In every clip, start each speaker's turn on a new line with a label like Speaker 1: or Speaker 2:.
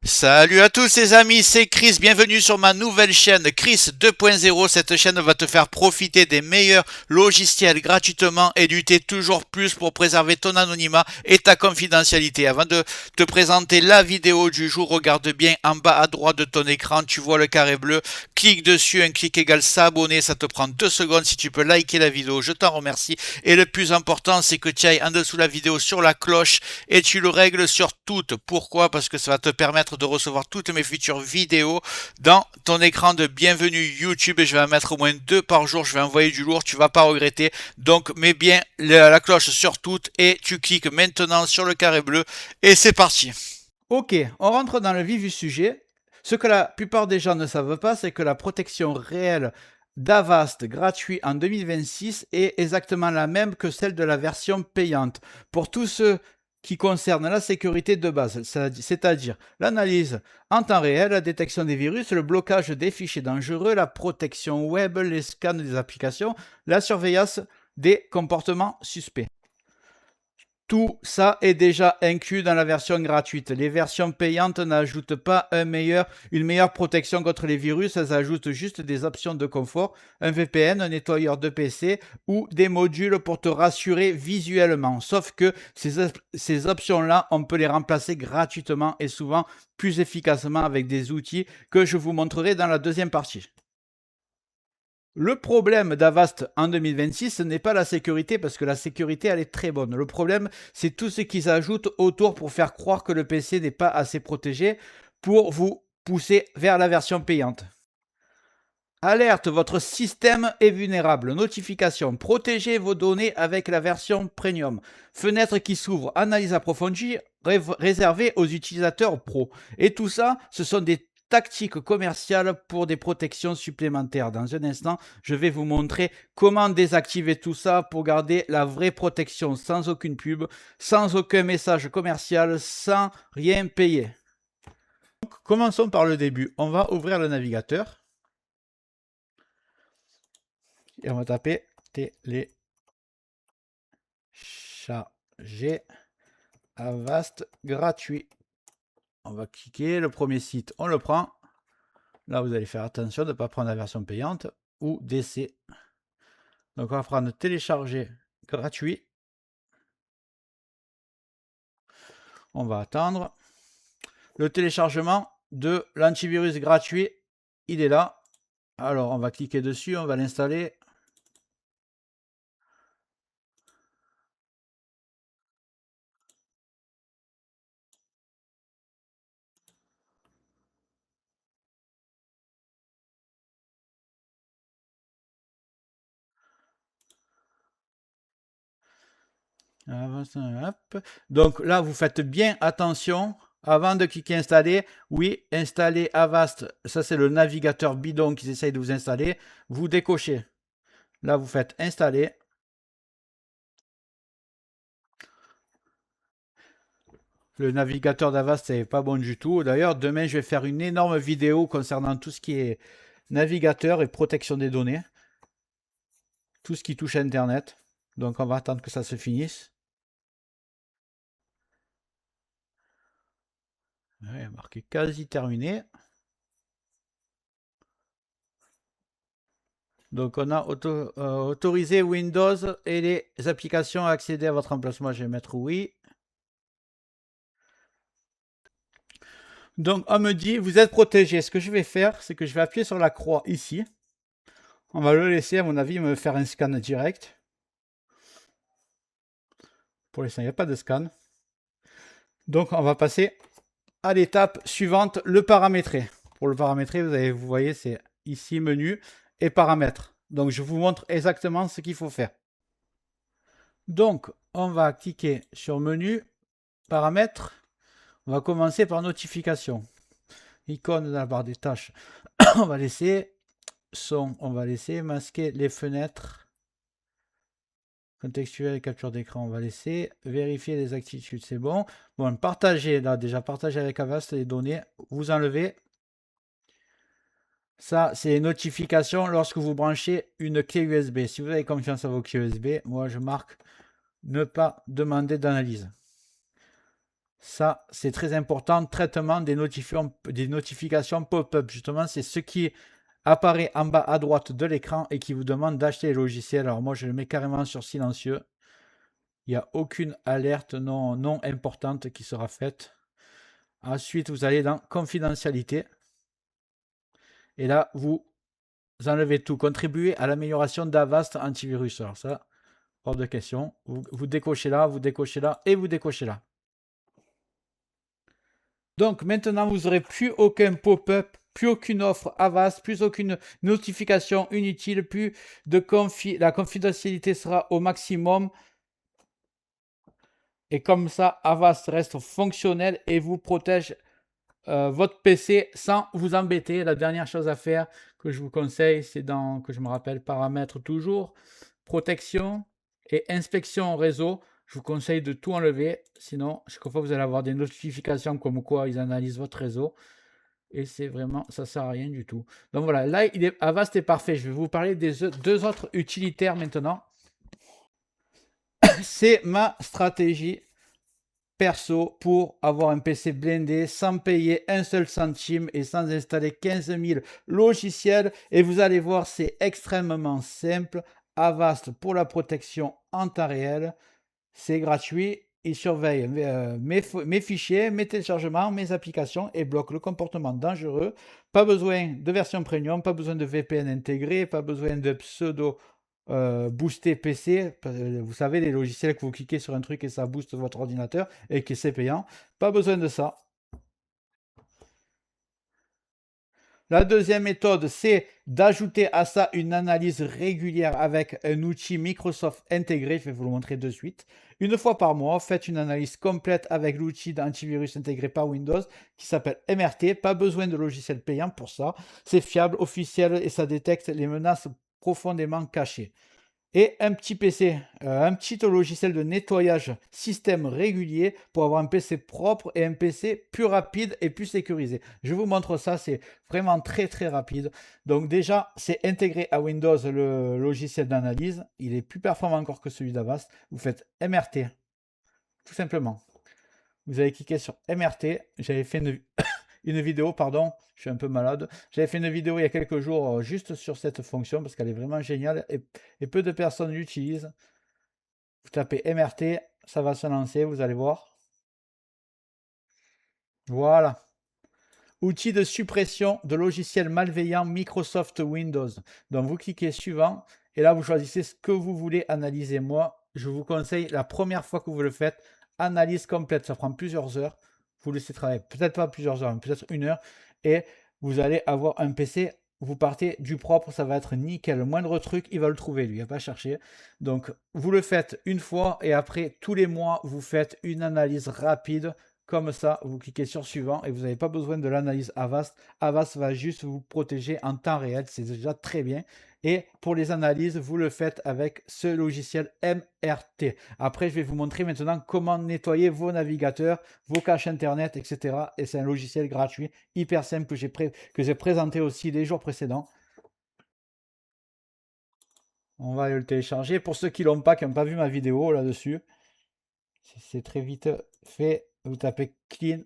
Speaker 1: Salut à tous les amis, c'est Chris, bienvenue sur ma nouvelle chaîne Chris 2.0. Cette chaîne va te faire profiter des meilleurs logiciels gratuitement et lutter toujours plus pour préserver ton anonymat et ta confidentialité. Avant de te présenter la vidéo du jour, regarde bien en bas à droite de ton écran, tu vois le carré bleu, clique dessus, un clic égale s'abonner, ça te prend 2 secondes. Si tu peux liker la vidéo, je t'en remercie. Et le plus important, c'est que tu ailles en dessous de la vidéo sur la cloche et tu le règles sur toutes. Pourquoi? Parce que ça va te permettre de recevoir toutes mes futures vidéos dans ton écran de bienvenue YouTube et je vais en mettre au moins 2 par jour. Je vais envoyer du lourd, tu vas pas regretter. Donc mets bien la cloche sur toutes et tu cliques maintenant sur le carré bleu et c'est parti. Ok, on rentre dans le vif du sujet. Ce que la plupart des gens ne savent pas, c'est que la protection réelle d'Avast gratuit en 2026 est exactement la même que celle de la version payante. Pour tous ceux qui concernent la sécurité de base, c'est-à-dire l'analyse en temps réel, la détection des virus, le blocage des fichiers dangereux, la protection web, les scans des applications, la surveillance des comportements suspects. Tout ça est déjà inclus dans la version gratuite. Les versions payantes n'ajoutent pas une meilleure protection contre les virus, elles ajoutent juste des options de confort, un VPN, un nettoyeur de PC ou des modules pour te rassurer visuellement. Sauf que ces options-là, on peut les remplacer gratuitement et souvent plus efficacement avec des outils que je vous montrerai dans la deuxième partie. Le problème d'Avast en 2026, ce n'est pas la sécurité, parce que la sécurité, elle est très bonne. Le problème, c'est tout ce qu'ils ajoutent autour pour faire croire que le PC n'est pas assez protégé pour vous pousser vers la version payante. Alerte, votre système est vulnérable. Notification, protégez vos données avec la version premium. Fenêtre qui s'ouvre, analyse approfondie, réservée aux utilisateurs pro. Et tout ça, ce sont des tactiques commerciales pour des protections supplémentaires. Dans un instant, je vais vous montrer comment désactiver tout ça pour garder la vraie protection sans aucune pub, sans aucun message commercial, sans rien payer. Donc, commençons par le début. On va ouvrir le navigateur. Et on va taper télécharger Avast gratuit. On va cliquer, le premier site, on le prend. Là, vous allez faire attention de ne pas prendre la version payante ou DC. Donc, on va prendre télécharger gratuit. On va attendre. Le téléchargement de l'antivirus gratuit, il est là. Alors, on va cliquer dessus, on va l'installer. Donc là, vous faites bien attention avant de cliquer installer. Oui, installer Avast, ça c'est le navigateur bidon qu'ils essayent de vous installer. Vous décochez. Là, vous faites installer. Le navigateur d'Avast, c'est pas bon du tout. D'ailleurs, demain, je vais faire une énorme vidéo concernant tout ce qui est navigateur et protection des données. Tout ce qui touche à Internet. Donc, on va attendre que ça se finisse. Ouais, marqué quasi terminé. Donc, on a autorisé Windows et les applications à accéder à votre emplacement. Je vais mettre oui. Donc, on me dit, vous êtes protégé. Ce que je vais faire, c'est que je vais appuyer sur la croix ici. On va le laisser, à mon avis, me faire un scan direct. Pour l'instant, il n'y a pas de scan. Donc, on va passer à l'étape suivante, le paramétrer. Pour le paramétrer, vous voyez, c'est ici, menu et paramètres. Donc, je vous montre exactement ce qu'il faut faire. Donc, on va cliquer sur menu, paramètres. On va commencer par notification. Icône dans la barre des tâches. On va laisser son, on va laisser masquer les fenêtres. Contextuel, capture d'écran, on va laisser. Vérifier les actitudes, c'est bon. Bon, partager, là, déjà partager avec Avast les données. Vous enlevez. Ça, c'est les notifications lorsque vous branchez une clé USB. Si vous avez confiance à vos clés USB, moi je marque ne pas demander d'analyse.
Speaker 2: Ça, c'est très important. Traitement des notifications pop-up. Justement, c'est ce qui apparaît en bas à droite de l'écran et qui vous demande d'acheter les logiciels. Alors moi, je le mets carrément sur silencieux. Il n'y a aucune alerte non importante qui sera faite. Ensuite, vous allez dans confidentialité. Et là, vous enlevez tout. Contribuer à l'amélioration d'Avast antivirus. Alors ça, hors de question. Vous décochez là, vous décochez là et vous décochez là. Donc maintenant, vous n'aurez plus aucun pop-up, plus aucune offre Avast, plus aucune notification inutile, plus de la confidentialité sera au maximum. Et comme ça, Avast reste fonctionnel et vous protège votre PC sans vous embêter. La dernière chose à faire que je vous conseille, c'est dans, que je me rappelle, paramètres toujours, protection et inspection réseau. Je vous conseille de tout enlever, sinon chaque fois vous allez avoir des notifications comme quoi ils analysent votre réseau. Et c'est vraiment, ça sert à rien du tout. Donc voilà, là, Avast est parfait. Je vais vous parler des deux autres utilitaires maintenant. C'est ma stratégie perso pour avoir un PC blindé sans payer un seul centime et sans installer 15 000 logiciels. Et vous allez voir, c'est extrêmement simple. Avast pour la protection en temps réel, c'est gratuit. Il surveille mes fichiers, mes téléchargements, mes applications et bloque le comportement dangereux. Pas besoin de version premium, pas besoin de VPN intégré, pas besoin de pseudo booster PC. Vous savez, les logiciels que vous cliquez sur un truc et ça booste votre ordinateur et que c'est payant. Pas besoin de ça. La deuxième méthode, c'est d'ajouter à ça une analyse régulière avec un outil Microsoft intégré. Je vais vous le montrer de suite. Une fois par mois, faites une analyse complète avec l'outil d'antivirus intégré par Windows qui s'appelle MRT. Pas besoin de logiciel payant pour ça. C'est fiable, officiel et ça détecte les menaces profondément cachées. Et un petit PC, un petit logiciel de nettoyage système régulier pour avoir un PC propre et un PC plus rapide et plus sécurisé. Je vous montre ça, c'est vraiment très très rapide. Donc déjà, c'est intégré à Windows le logiciel d'analyse. Il est plus performant encore que celui d'Avast. Vous faites MRT, tout simplement. Vous allez cliquer sur MRT. J'avais fait une vidéo, pardon, je suis un peu malade. J'avais fait une vidéo il y a quelques jours juste sur cette fonction parce qu'elle est vraiment géniale et peu de personnes l'utilisent. Vous tapez MRT, ça va se lancer, vous allez voir. Voilà. Outil de suppression de logiciels malveillants Microsoft Windows. Donc vous cliquez suivant et là vous choisissez ce que vous voulez analyser. Moi, je vous conseille la première fois que vous le faites, analyse complète. Ça prend plusieurs heures. Vous laissez travailler, peut-être pas plusieurs heures, mais peut-être une heure. Et vous allez avoir un PC. Vous partez du propre, ça va être nickel. Le moindre truc, il va le trouver, lui, il va pas chercher. Donc, vous le faites une fois et après, tous les mois, vous faites une analyse rapide. Comme ça, vous cliquez sur suivant et vous n'avez pas besoin de l'analyse Avast. Avast va juste vous protéger en temps réel, c'est déjà très bien. Et pour les analyses, vous le faites avec ce logiciel MRT. Après, je vais vous montrer maintenant comment nettoyer vos navigateurs, vos caches internet, etc. Et c'est un logiciel gratuit, hyper simple que j'ai présenté aussi les jours précédents. On va le télécharger. Pour ceux qui l'ont pas, qui n'ont pas vu ma vidéo là-dessus, c'est très vite fait. Vous tapez clean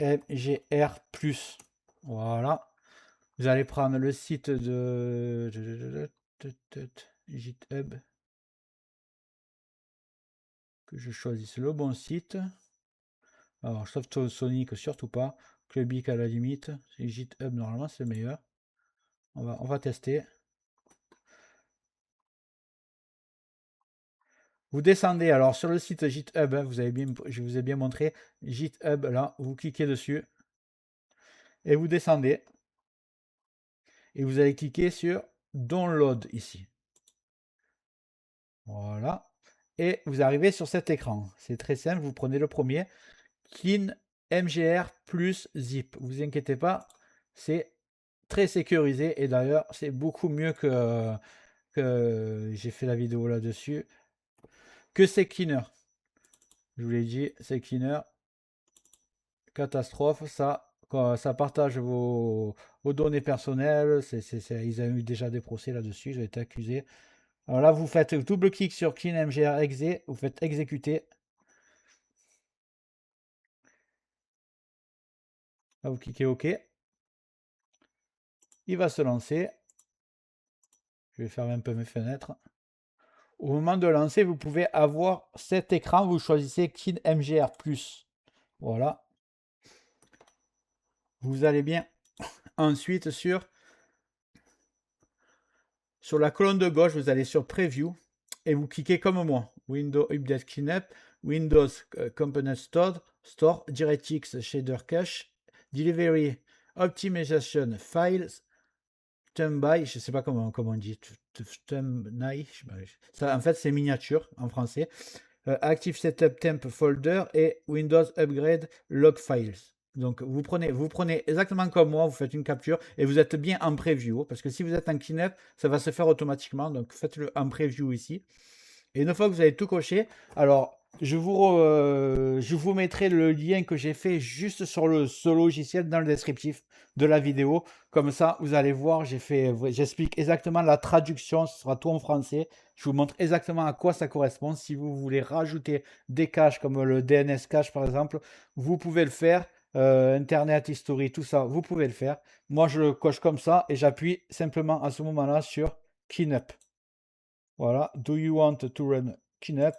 Speaker 2: MGR+. Voilà. Vous allez prendre le site de GitHub. Que je choisisse le bon site. Alors, Softosonic, surtout pas. Clubic à la limite. C'est GitHub, normalement, c'est le meilleur. On va tester. Vous descendez alors sur le site GitHub. Hein, je vous ai bien montré. GitHub, là, vous cliquez dessus. Et vous descendez. Et vous allez cliquer sur Download ici. Voilà. Et vous arrivez sur cet écran. C'est très simple. Vous prenez le premier. Clean MGR plus zip. Vous inquiétez pas. C'est très sécurisé. Et d'ailleurs, c'est beaucoup mieux que j'ai fait la vidéo là-dessus. Que CCleaner. Je vous l'ai dit, CCleaner. Catastrophe. Ça partage vos données personnelles. Ils ont eu déjà des procès là-dessus. Ils ont été accusés. Alors là, vous faites double-clic sur Clean MGR Exe, vous faites exécuter. Là, vous cliquez OK. Il va se lancer. Je vais fermer un peu mes fenêtres. Au moment de lancer, vous pouvez avoir cet écran. Vous choisissez KineMGR+. Voilà. Vous allez bien ensuite sur la colonne de gauche, vous allez sur Preview et vous cliquez comme moi. Windows Update Cleanup, Windows Component Store, DirectX Shader Cache, Delivery Optimization Files, Thumbnail, je ne sais pas comment on dit, Thumbnail, ça en fait c'est miniature en français, Active Setup Temp Folder et Windows Upgrade Log Files. Donc vous prenez exactement comme moi, vous faites une capture et vous êtes bien en preview, parce que si vous êtes en cleanup, ça va se faire automatiquement, donc faites-le en preview ici. Et une fois que vous avez tout coché, alors je vous mettrai le lien que j'ai fait juste sur ce logiciel dans le descriptif de la vidéo. Comme ça, vous allez voir, j'explique exactement la traduction, ce sera tout en français. Je vous montre exactement à quoi ça correspond. Si vous voulez rajouter des caches comme le DNS cache par exemple, vous pouvez le faire. Internet History, tout ça, vous pouvez le faire. Moi, je le coche comme ça et j'appuie simplement à ce moment-là sur Cleanup. Voilà, do you want to run cleanup?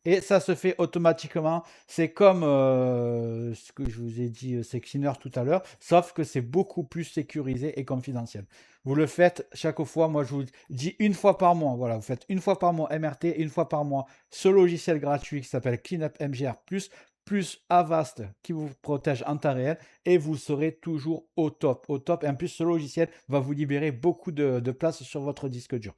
Speaker 2: Et ça se fait automatiquement. C'est comme ce que je vous ai dit, c'est Cleaner tout à l'heure, sauf que c'est beaucoup plus sécurisé et confidentiel. Vous le faites chaque fois, moi je vous dis une fois par mois. Voilà, vous faites une fois par mois MRT, une fois par mois ce logiciel gratuit qui s'appelle Cleanup MGR+, plus Avast qui vous protège en temps réel et vous serez toujours au top, au top. Et en plus, ce logiciel va vous libérer beaucoup de place sur votre disque dur.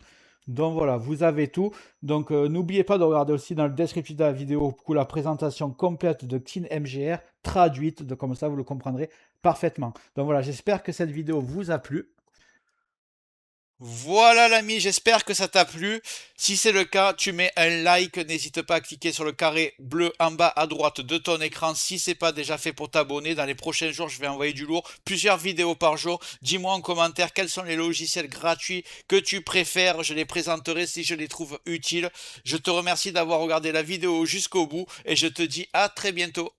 Speaker 2: Donc voilà, vous avez tout. Donc n'oubliez pas de regarder aussi dans le descriptif de la vidéo pour la présentation complète de KineMGR traduite. Donc comme ça, vous le comprendrez parfaitement. Donc voilà, j'espère que cette vidéo vous a plu.
Speaker 1: Voilà l'ami, j'espère que ça t'a plu. Si c'est le cas, tu mets un like, n'hésite pas à cliquer sur le carré bleu en bas à droite de ton écran si c'est pas déjà fait pour t'abonner. Dans les prochains jours, je vais envoyer du lourd, plusieurs vidéos par jour. Dis-moi en commentaire quels sont les logiciels gratuits que tu préfères, je les présenterai si je les trouve utiles. Je te remercie d'avoir regardé la vidéo jusqu'au bout et je te dis à très bientôt.